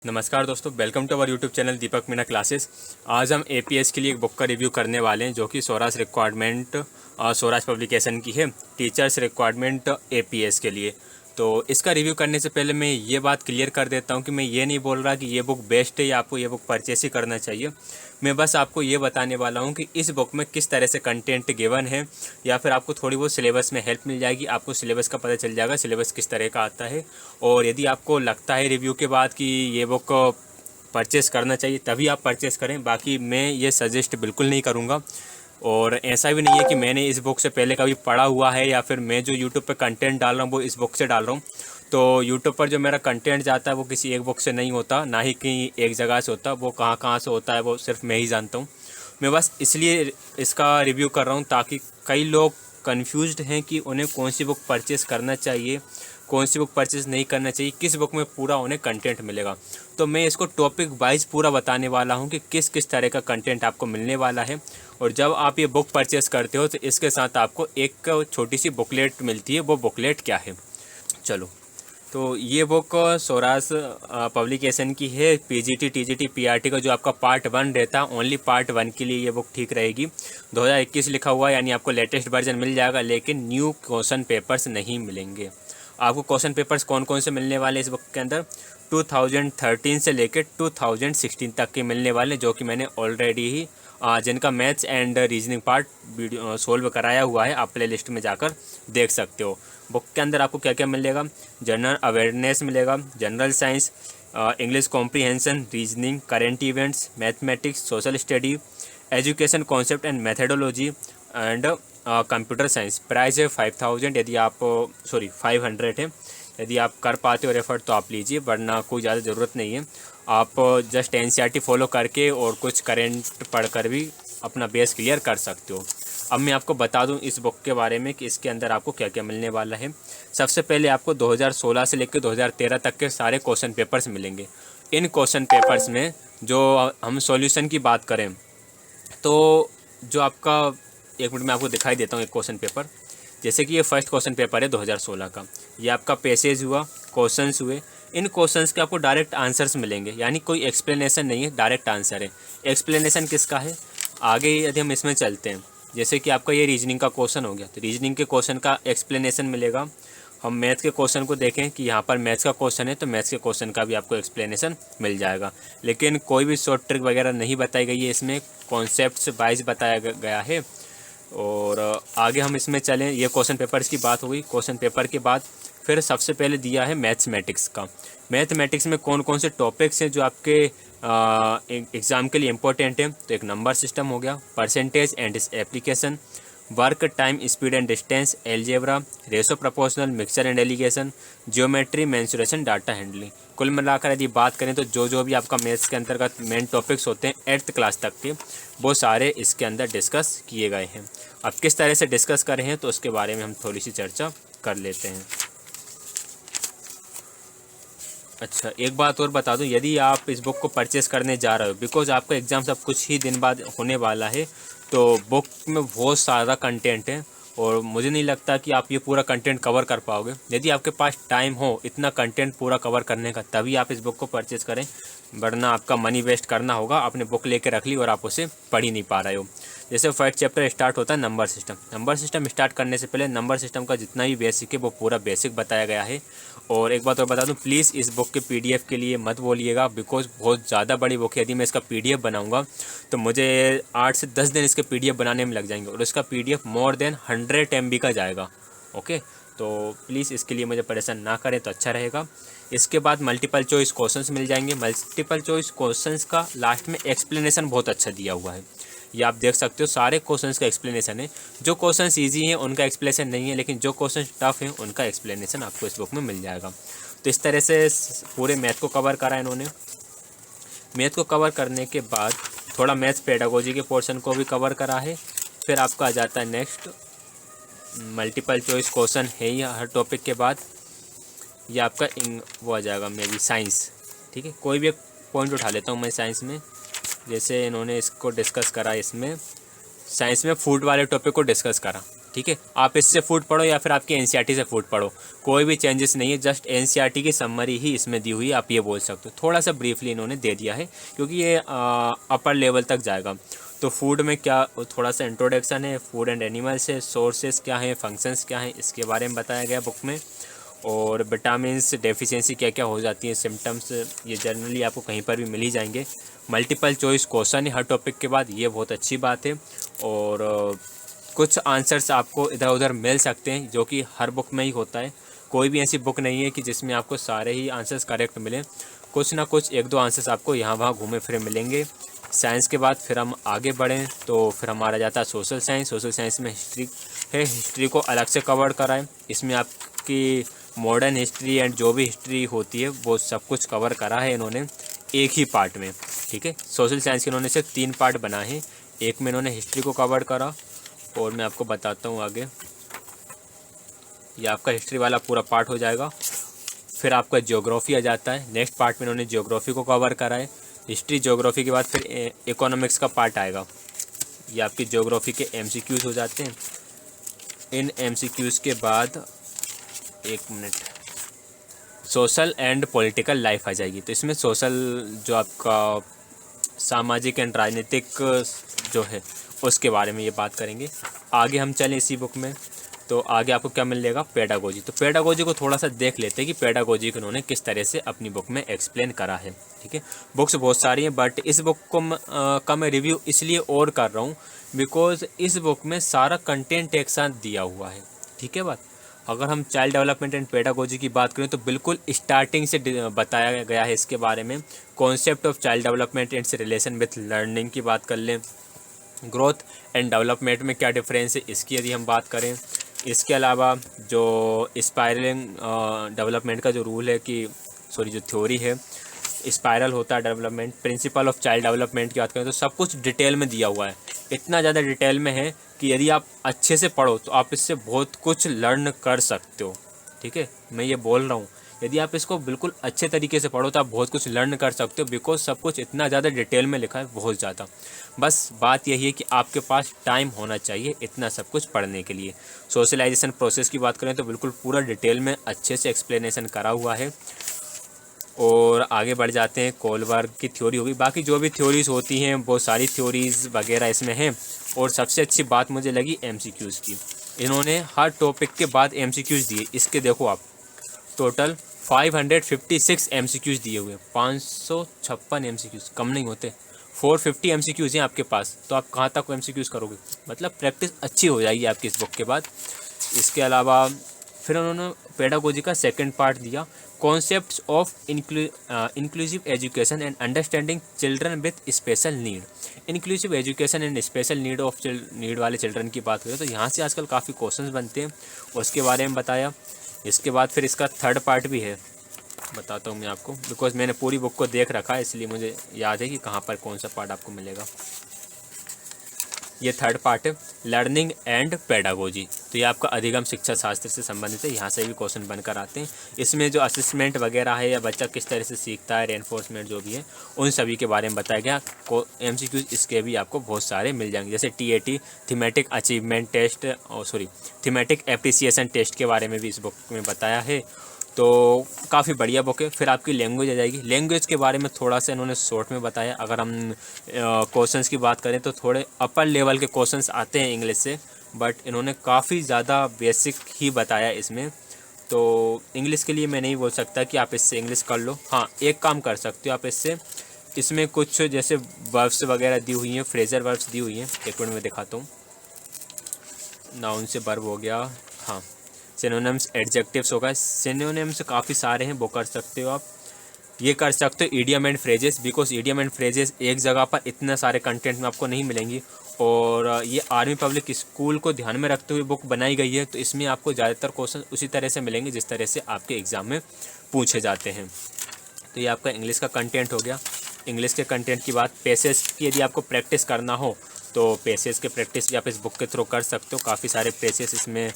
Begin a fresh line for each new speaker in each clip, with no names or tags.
नमस्कार दोस्तों, welcome to our YouTube channel Deepak Meena classes. आज हम एपीएस के लिए एक बुक का रिव्यू करने वाले हैं जो कि स्वराज रिक्वायरमेंट स्वराज पब्लिकेशन की है, टीचर्स रिक्वायरमेंट एपीएस के लिए। तो इसका रिव्यू करने से पहले मैं ये बात क्लियर कर देता हूँ कि मैं ये नहीं बोल रहा कि ये बुक बेस्ट है या आपको ये बुक परचेस ही करना चाहिए। मैं बस आपको ये बताने वाला हूँ कि इस बुक में किस तरह से कंटेंट गिवन है, या फिर आपको थोड़ी बहुत सिलेबस में हेल्प मिल जाएगी। आपको सिलेबस का पता चल जाएगा, सिलेबस किस तरह का आता है। और यदि आपको लगता है रिव्यू के बाद कि ये बुक परचेस करना चाहिए तभी आप परचेस करें, बाकी मैं ये सजेस्ट बिल्कुल नहीं करूँगा। और ऐसा भी नहीं है कि मैंने इस बुक से पहले कभी पढ़ा हुआ है या फिर मैं जो यूट्यूब पे कंटेंट डाल रहा हूँ वो इस बुक से डाल रहा हूँ। तो यूट्यूब पर जो मेरा कंटेंट जाता है वो किसी एक बुक से नहीं होता, ना ही कहीं एक जगह से होता। वो कहाँ कहाँ से होता है वो सिर्फ मैं ही जानता हूँ। मैं बस इसलिए इसका रिव्यू कर रहा हूँ ताकि कई लोग कंफ्यूज्ड हैं कि उन्हें कौन सी बुक परचेस करना चाहिए, कौन सी बुक परचेस नहीं करना चाहिए, किस बुक में पूरा उन्हें कंटेंट मिलेगा। तो मैं इसको टॉपिक वाइज पूरा बताने वाला हूँ कि किस किस तरह का कंटेंट आपको मिलने वाला है। और जब आप ये बुक परचेस करते हो तो इसके साथ आपको एक छोटी सी बुकलेट मिलती है। वो बुकलेट क्या है, चलो। तो ये बुक स्वराज पब्लिकेशन की है। पीजीटी, टीजीटी, पीआरटी का जो आपका पार्ट 1 रहता है, ओनली पार्ट 1 के लिए ये बुक ठीक रहेगी। 2021 लिखा हुआ है, यानी आपको लेटेस्ट वर्जन मिल जाएगा, लेकिन न्यू क्वेश्चन पेपर्स नहीं मिलेंगे। आपको क्वेश्चन पेपर्स कौन कौन से मिलने वाले इस बुक के अंदर, 2013 से लेकर 2016 तक के मिलने वाले, जो कि मैंने ऑलरेडी ही जिनका maths and reasoning part video solve कराया हुआ है, आप प्ले लिस्ट में जाकर देख सकते हो। बुक के अंदर आपको क्या क्या मिलेगा, जनरल अवेयरनेस मिलेगा, general science, English comprehension, reasoning, current events, mathematics, social study, education concept and methodology and computer science. Price है 5000, यदि आप 500 है। यदि आप कर पाते हो रेफर तो आप लीजिए, वरना कोई ज़्यादा ज़रूरत नहीं है। आप जस्ट एनसीईआरटी फॉलो करके और कुछ करेंट पढ़कर भी अपना बेस क्लियर कर सकते हो। अब मैं आपको बता दूं इस बुक के बारे में कि इसके अंदर आपको क्या क्या मिलने वाला है। सबसे पहले आपको 2016 से लेकर 2013 तक के सारे क्वेश्चन पेपर्स मिलेंगे। इन क्वेश्चन पेपर्स में जो हम सॉल्यूशन की बात करें तो जो आपका, एक मिनट में आपको दिखाई देता हूँ एक क्वेश्चन पेपर। जैसे कि ये फर्स्ट क्वेश्चन पेपर है 2016 का, ये आपका पैसेज हुआ, क्वेश्चंस हुए। इन क्वेश्चंस के आपको डायरेक्ट आंसर्स मिलेंगे, यानी कोई एक्सप्लेनेशन नहीं है, डायरेक्ट आंसर है। एक्सप्लेनेशन किसका है, आगे यदि हम इसमें चलते हैं, जैसे कि आपका ये रीजनिंग का क्वेश्चन हो गया तो रीजनिंग के क्वेश्चन का एक्सप्लेनेशन मिलेगा। हम मैथ के क्वेश्चन को देखें कि यहाँ पर मैथ्स का क्वेश्चन है तो मैथ्स के क्वेश्चन का भी आपको एक्सप्लेनेशन मिल जाएगा, लेकिन कोई भी शॉर्ट ट्रिक वगैरह नहीं बताई गई है इसमें, कॉन्सेप्ट्स वाइज बताया गया है। और आगे हम इसमें चलें, ये क्वेश्चन पेपर्स की बात हुई। क्वेश्चन पेपर के बाद फिर सबसे पहले दिया है मैथमेटिक्स का। मैथमेटिक्स में कौन कौन से टॉपिक्स हैं जो आपके एग्ज़ाम के लिए इम्पोर्टेंट है। तो एक नंबर सिस्टम हो गया, percentage and its application, work time, speed and distance, algebra, ratio proportional, mixture and allegation, geometry, mensuration, data handling. कुल मिलाकर यदि बात करें तो जो भी आपका मैथ्स के अंतर्गत मेन टॉपिक्स होते हैं 8th क्लास तक के, वो सारे इसके अंदर डिस्कस किए गए हैं। अब किस तरह से डिस्कस कर रहे हैं तो उसके बारे में हम थोड़ी सी चर्चा कर लेते हैं। अच्छा, एक बात और बता दूं, यदि आप इस बुक को परचेस करने जा रहे हो, बिकॉज आपका एग्ज़ाम सब कुछ ही दिन बाद होने वाला है, तो बुक में बहुत सारा कंटेंट है और मुझे नहीं लगता कि आप ये पूरा कंटेंट कवर कर पाओगे। यदि आपके पास टाइम हो इतना कंटेंट पूरा कवर करने का, तभी आप इस बुक को परचेस करें, वरना आपका मनी वेस्ट करना होगा। आपने बुक लेके रख ली और आप उसे पढ़ ही नहीं पा रहे हो। जैसे फर्स्ट चैप्टर स्टार्ट होता है number system. Number system start करने से पहले नंबर सिस्टम का जितना भी बेसिक है वो पूरा बेसिक बताया गया है। और एक बात और बता दूं, प्लीज़ इस बुक के पीडीएफ के लिए मत बोलिएगा, बिकॉज बहुत ज़्यादा बड़ी बुक है। यदि मैं इसका पीडीएफ बनाऊंगा तो मुझे 8 से 10 दिन इसके पीडीएफ बनाने में लग जाएंगे, और इसका पीडीएफ मोर देन 100 MB का जाएगा। ओके, तो प्लीज़ इसके लिए मुझे परेशान ना करें तो अच्छा रहेगा। इसके बाद मल्टीपल चॉइस क्वेश्चंस मिल जाएंगे। मल्टीपल चॉइस क्वेश्चंस का लास्ट में एक्सप्लेनेशन बहुत अच्छा दिया हुआ है, ये आप देख सकते हो। सारे क्वेश्चंस का एक्सप्लेनेशन है। जो क्वेश्चंस इजी हैं उनका एक्सप्लेनेशन नहीं है, लेकिन जो क्वेश्चंस टफ हैं उनका एक्सप्लेनेशन आपको इस बुक में मिल जाएगा। तो इस तरह से पूरे मैथ को कवर करा इन्होंने। मैथ को कवर करने के बाद थोड़ा मैथ्स पेडागोजी के पोर्शन को भी कवर करा है। फिर आपका आ जाता है नेक्स्ट मल्टीपल चॉइस क्वेश्चन है ही हर टॉपिक के बाद। ये आपका वो आ जाएगा मे बी साइंस। ठीक है, कोई भी एक पॉइंट उठा लेता हूँ मैं साइंस में। जैसे इन्होंने इसको डिस्कस करा, इसमें साइंस में फूड वाले टॉपिक को डिस्कस करा। ठीक है। आप इससे फूड पढ़ो या फिर आपके एनसीईआरटी से फूड पढ़ो, कोई भी चेंजेस नहीं है, जस्ट एनसीईआरटी की समरी ही इसमें दी हुई है, आप ये बोल सकते हो। थोड़ा सा ब्रीफली इन्होंने दे दिया है क्योंकि ये अपर लेवल तक जाएगा। तो फूड में क्या थोड़ा सा इंट्रोडक्शन है, फूड एंड एनिमल्स है, सोर्सेज क्या है, फंक्शंस क्या हैं, इसके बारे में बताया गया बुक में। और विटामिन्स डेफिशिएंसी क्या क्या हो जाती है, सिम्टम्स, ये जनरली आपको कहीं पर भी मिल ही जाएंगे। मल्टीपल चॉइस क्वेश्चन है हर टॉपिक के बाद, ये बहुत अच्छी बात है। और कुछ आंसर्स आपको इधर उधर मिल सकते हैं जो कि हर बुक में ही होता है, कोई भी ऐसी बुक नहीं है कि जिसमें आपको सारे ही आंसर्स करेक्ट मिलें, कुछ ना कुछ एक दो आंसर्स आपको यहाँ वहाँ घूमे फिरे मिलेंगे। साइंस के बाद फिर हम आगे बढ़ें तो फिर हमारा जाता है सोशल साइंस। सोशल साइंस में हिस्ट्री है, हिस्ट्री को अलग से कवर कराएं, इसमें आपकी मॉडर्न हिस्ट्री एंड जो भी हिस्ट्री होती है वो सब कुछ कवर करा है इन्होंने एक ही पार्ट में, ठीक है। सोशल साइंस के इन्होंने सिर्फ 3 पार्ट बनाए हैं, एक में इन्होंने हिस्ट्री को कवर करा, और मैं आपको बताता हूँ आगे, ये आपका हिस्ट्री वाला पूरा पार्ट हो जाएगा। फिर आपका ज्योग्राफी आ जाता है, नेक्स्ट पार्ट में इन्होंने ज्योग्राफी को कवर करा है। हिस्ट्री ज्योग्राफी के बाद फिर इकोनॉमिक्स का पार्ट आएगा, ये आपकी ज्योग्राफी के एमसीक्यूज़ हो जाते हैं। इन एमसीक्यूज़ के बाद एक minute, social and political life आ जाएगी। तो इसमें सोशल जो आपका सामाजिक एंड राजनीतिक जो है उसके बारे में ये बात करेंगे। आगे हम चलें इसी बुक में तो आगे आपको क्या मिलेगा, पेडागोजी। तो पेडागोजी को थोड़ा सा देख लेते हैं कि पेडागोजी को उन्होंने किस तरह से अपनी बुक में एक्सप्लेन करा है, ठीक है। बुक्स बहुत सारी हैं बट इस बुक को का मैं रिव्यू इसलिए और कर रहा हूँ बिकॉज इस बुक में सारा कंटेंट एक साथ दिया हुआ है, ठीक है बात। अगर हम चाइल्ड डेवलपमेंट एंड पेडागोजी की बात करें तो बिल्कुल स्टार्टिंग से बताया गया है इसके बारे में। Concept of child development and relation with learning की बात कर लें, ग्रोथ एंड डेवलपमेंट में क्या डिफरेंस है इसकी यदि हम बात करें। इसके अलावा जो स्पायरलिंग डेवलपमेंट का जो रूल है कि जो थ्योरी है, स्पायरल होता है development, principle of child development की बात करें तो सब कुछ डिटेल में दिया हुआ है। इतना ज़्यादा डिटेल में है कि यदि आप अच्छे से पढ़ो तो आप इससे बहुत कुछ लर्न कर सकते हो, ठीक है। मैं ये बोल रहा हूँ यदि आप इसको बिल्कुल अच्छे तरीके से पढ़ो तो आप बहुत कुछ लर्न कर सकते हो बिकॉज सब कुछ इतना ज़्यादा डिटेल में लिखा है, बहुत ज़्यादा। बस बात यही है कि आपके पास टाइम होना चाहिए इतना सब कुछ पढ़ने के लिए। सोशलाइजेशन प्रोसेस की बात करें तो बिल्कुल पूरा डिटेल में अच्छे से एक्सप्लेनेशन करा हुआ है। और आगे बढ़ जाते हैं, कोलबर्ग की थ्योरी होगी, बाकी जो भी थ्योरीज़ होती हैं वो सारी थ्योरीज़ वगैरह इसमें हैं। और सबसे अच्छी बात मुझे लगी एमसीक्यूज़ की, इन्होंने हर टॉपिक के बाद एमसीक्यूज़ दिए। इसके देखो आप टोटल 556 एमसीक्यूज़ दिए हुए हैं, 556 एमसीक्यूज़ कम नहीं होते। 450 एमसीक्यूज़ हैं आपके पास, तो आप कहाँ तक एमसीक्यूज़ करोगे, मतलब प्रैक्टिस अच्छी हो जाएगी आपकी इस बुक के बाद। इसके अलावा फिर उन्होंने पेडागोजी का सेकंड पार्ट दिया, concepts of inclusive education and understanding children with special need. Inclusive education and special need of need वाले चिल्ड्रन की बात करें तो यहाँ से आजकल काफ़ी क्वेश्चंस बनते हैं, उसके बारे में बताया। इसके बाद फिर इसका थर्ड पार्ट भी है, बताता हूँ मैं आपको बिकॉज मैंने पूरी बुक को देख रखा है इसलिए मुझे याद है कि कहाँ पर कौन सा पार्ट आपको मिलेगा। ये थर्ड पार्ट है, लर्निंग एंड पेडागोजी। तो ये आपका अधिगम शिक्षा शास्त्र से संबंधित है, यहाँ से भी क्वेश्चन बनकर आते हैं। इसमें जो असेसमेंट वगैरह है या बच्चा किस तरह से सीखता है, रेनफोर्समेंट जो भी है, उन सभी के बारे में बताया गया। एमसीक्यूज इसके भी आपको बहुत सारे मिल जाएंगे, जैसे टीएटी थीमेटिक अचीवमेंट टेस्ट और थीमेटिक एप्रिसिएशन टेस्ट के बारे में भी इस बुक में बताया है। तो काफ़ी बढ़िया बुक है। फिर आपकी लैंग्वेज आ जाएगी, लैंग्वेज के बारे में थोड़ा सा इन्होंने शॉर्ट में बताया। अगर हम क्वेश्चंस की बात करें तो थोड़े अपर लेवल के क्वेश्चंस आते हैं इंग्लिश से, बट इन्होंने काफ़ी ज़्यादा बेसिक ही बताया इसमें। तो इंग्लिश के लिए मैं नहीं बोल सकता कि आप इससे इंग्लिश कर लो, हाँ एक काम कर सकते हो आप इससे, इसमें कुछ जैसे वर्ब्स वगैरह दी हुई हैं, फ्रेजर वर्ब्स दी हुई हैं, एक मिनट में दिखाता हूँ। नाउन से वर्ब हो गया, हाँ सिनोनिम्स एडजेक्टिव्स होगा, सिनोनिम्स काफ़ी सारे हैं वो कर सकते हो आप। ये कर सकते हो idiom and phrases, because idiom and phrases एक जगह पर इतने सारे कंटेंट में आपको नहीं मिलेंगी। और ये आर्मी पब्लिक स्कूल को ध्यान में रखते हुए बुक बनाई गई है, तो इसमें आपको ज़्यादातर क्वेश्चन उसी तरह से मिलेंगे जिस तरह से आपके एग्ज़ाम में पूछे जाते हैं। तो ये आपका इंग्लिश का कंटेंट हो गया। इंग्लिश के कंटेंट की बात, पैसेज की यदि आपको प्रैक्टिस करना हो तो पैसेज के प्रैक्टिस भी आप इस बुक के थ्रू कर सकते हो, काफ़ी सारे पैसेज इसमें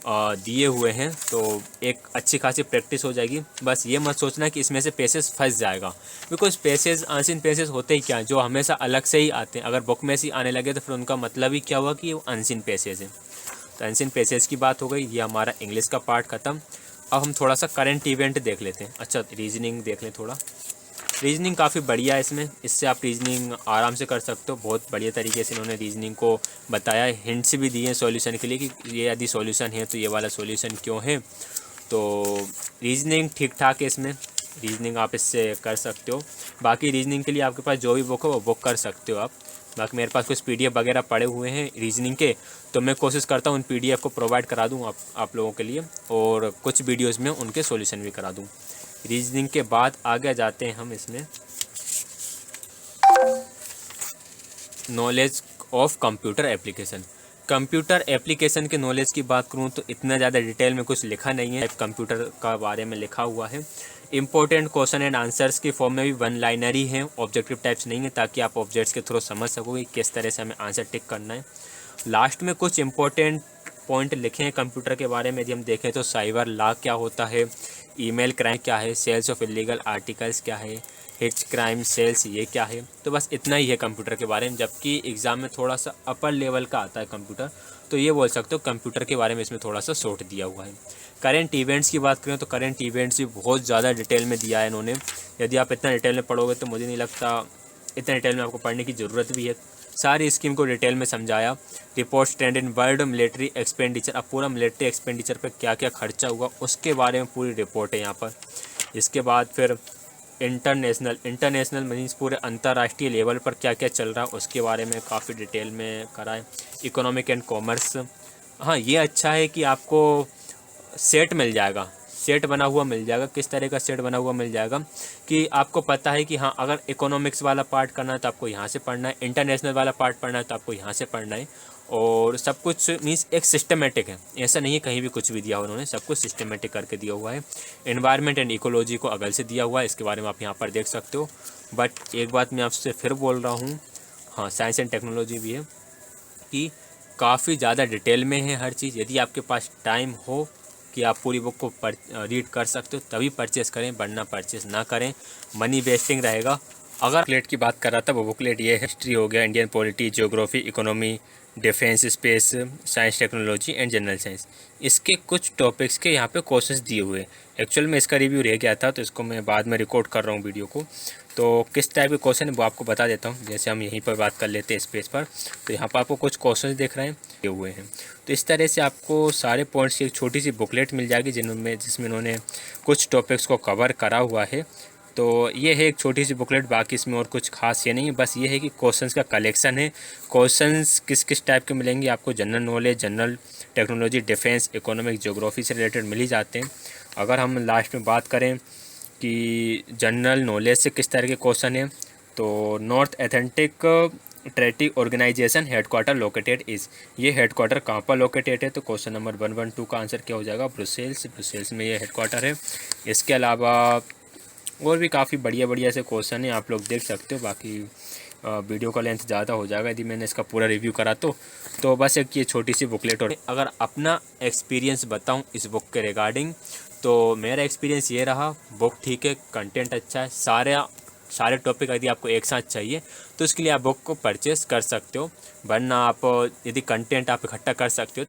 दिए हुए हैं, तो एक अच्छी खासी प्रैक्टिस हो जाएगी। बस ये मत सोचना कि इसमें से पैसेज फंस जाएगा, बिकॉज पैसेज अनसीन पैसेज होते ही क्या जो हमेशा अलग से ही आते हैं, अगर बुक में से आने लगे तो फिर उनका मतलब ही क्या हुआ कि वो अनसीन पैसेज हैं। तो एंशिएंट प्लेसेस की बात हो गई, ये हमारा इंग्लिश का पार्ट ख़त्म। अब हम थोड़ा सा करंट इवेंट देख लेते हैं। अच्छा, रीजनिंग देख लें थोड़ा। रीजनिंग काफ़ी बढ़िया है इसमें, इससे आप रीजनिंग आराम से कर सकते हो। बहुत बढ़िया तरीके से इन्होंने रीजनिंग को बताया है, हिंट्स भी दिए हैं सॉल्यूशन के लिए कि ये यदि सॉल्यूशन है तो ये वाला सॉल्यूशन क्यों है। तो रीजनिंग ठीक ठाक है इसमें, रीजनिंग आप इससे कर सकते हो। बाकी रीजनिंग के लिए आपके पास जो भी बुक हो वो बुक कर सकते हो आप। बाकी मेरे पास कुछ पीडीएफ वगैरह पड़े हुए हैं रीजनिंग के, तो मैं कोशिश करता हूँ उन पीडीएफ को प्रोवाइड करा दूँ आप लोगों के लिए, और कुछ वीडियोस में उनके सॉल्यूशन भी करा दूँ। रीजनिंग के बाद आगे जाते हैं हम इसमें knowledge of computer application. Computer application के नॉलेज की बात करूं तो इतना ज़्यादा डिटेल में कुछ लिखा नहीं है, कंप्यूटर का बारे में लिखा हुआ है। इंपॉर्टेंट क्वेश्चन एंड आंसर्स के फॉर्म में भी वन लाइनर ही हैं, ऑब्जेक्टिव टाइप्स नहीं है, ताकि आप ऑब्जेक्ट्स के थ्रू समझ सको कि किस तरह से हमें आंसर टिक करना है। लास्ट में कुछ इंपॉर्टेंट पॉइंट लिखे हैं कंप्यूटर के बारे में। यदि हम देखें तो साइबर लॉ क्या होता है, ईमेल क्राइम क्या है, सेल्स ऑफ इलीगल आर्टिकल्स क्या है, हिच क्राइम सेल्स ये क्या है। तो बस इतना ही है कंप्यूटर के बारे में, जबकि एग्ज़ाम में थोड़ा सा अपर लेवल का आता है कंप्यूटर, तो ये बोल सकते हो कंप्यूटर के बारे में इसमें थोड़ा सा शॉर्ट दिया हुआ है। करंट इवेंट्स की बात करें तो करंट इवेंट्स भी बहुत ज़्यादा डिटेल में दिया है इन्होंने। यदि आप इतना डिटेल में पढ़ोगे तो मुझे नहीं लगता इतना डिटेल में आपको पढ़ने की ज़रूरत भी है। सारी स्कीम को डिटेल में समझाया। Reports trend in world military expenditure, अब पूरा मिलिट्री एक्सपेंडिचर पर क्या क्या खर्चा हुआ उसके बारे में पूरी रिपोर्ट है यहाँ पर। इसके बाद फिर इंटरनेशनल मीन्स पूरे अंतर्राष्ट्रीय लेवल पर क्या क्या चल रहा है उसके बारे में काफ़ी डिटेल में कराए। इकोनॉमिक एंड कॉमर्स, हाँ ये अच्छा है कि आपको सेट मिल जाएगा, सेट बना हुआ मिल जाएगा। किस तरह का सेट बना हुआ मिल जाएगा कि आपको पता है कि हाँ अगर इकोनॉमिक्स वाला पार्ट करना है तो आपको यहाँ से पढ़ना है, इंटरनेशनल वाला पार्ट पढ़ना है तो आपको यहाँ से पढ़ना है, और सब कुछ मीन्स एक सिस्टमेटिक है। ऐसा नहीं है कहीं भी कुछ भी दिया हुआ, उन्होंने सब कुछ सिस्टमेटिक करके दिया हुआ है। एनवायरनमेंट एंड इकोलॉजी को अगल से दिया हुआ है, इसके बारे में आप यहाँ पर देख सकते हो। बट एक बात मैं आपसे फिर बोल रहा हूँ, हाँ साइंस एंड टेक्नोलॉजी भी है कि काफ़ी ज़्यादा डिटेल में है हर चीज़। यदि आपके पास टाइम हो कि आप पूरी बुक को रीड कर सकते हो तभी परचेस करें, वरना परचेस ना करें, मनी वेस्टिंग रहेगा। अगर बुकलेट की बात कर रहा था वो बुकलेट ये है, हिस्ट्री हो गया, Indian polity, geography, economy, defence, space, science technology and general science, इसके कुछ टॉपिक्स के यहाँ पे क्वेश्चंस दिए हुए। एक्चुअल में इसका रिव्यू रह गया था तो इसको मैं बाद में रिकॉर्ड कर रहा हूँ वीडियो को, तो किस टाइप के क्वेश्चन है वो आपको बता देता हूँ। जैसे हम यहीं पर बात कर लेते हैं स्पेस पर, तो यहाँ पर आपको कुछ क्वेश्चन दिख रहे हैं दिए हुए हैं। तो इस तरह से आपको सारे पॉइंट्स की एक छोटी सी बुकलेट मिल जाएगी जिसमें इन्होंने कुछ टॉपिक्स को कवर करा हुआ है। तो ये है एक छोटी सी बुकलेट, बाकी इसमें और कुछ खास ये नहीं है, बस ये है कि क्वेश्चंस का कलेक्शन है। क्वेश्चंस किस किस टाइप के मिलेंगे आपको, general knowledge, general technology, defence, economic, geography से रिलेटेड मिल ही जाते हैं। अगर हम लास्ट में बात करें कि जनरल नॉलेज से किस तरह के क्वेश्चन हैं, तो North Atlantic Treaty Organisation headquarter located is, ये हेडक्वार्टर कहाँ पर लोकेटेड है, तो क्वेश्चन नंबर 112 का आंसर क्या हो जाएगा, ब्रुसेल्स में ये हेडक्वार्टर है। इसके अलावा और भी काफ़ी बढ़िया से क्वेश्चन है, आप लोग देख सकते हो। बाकी वीडियो का लेंथ ज़्यादा हो जाएगा यदि मैंने इसका पूरा रिव्यू करा तो बस एक ये छोटी सी बुकलेट। और अगर अपना एक्सपीरियंस बताऊं इस बुक के रिगार्डिंग, तो मेरा एक्सपीरियंस ये रहा, बुक ठीक है, कंटेंट अच्छा है, सारे टॉपिक यदि आपको एक साथ चाहिए तो इसके लिए आप बुक को परचेस कर सकते हो, वरना आप यदि कंटेंट आप इकट्ठा कर सकते हो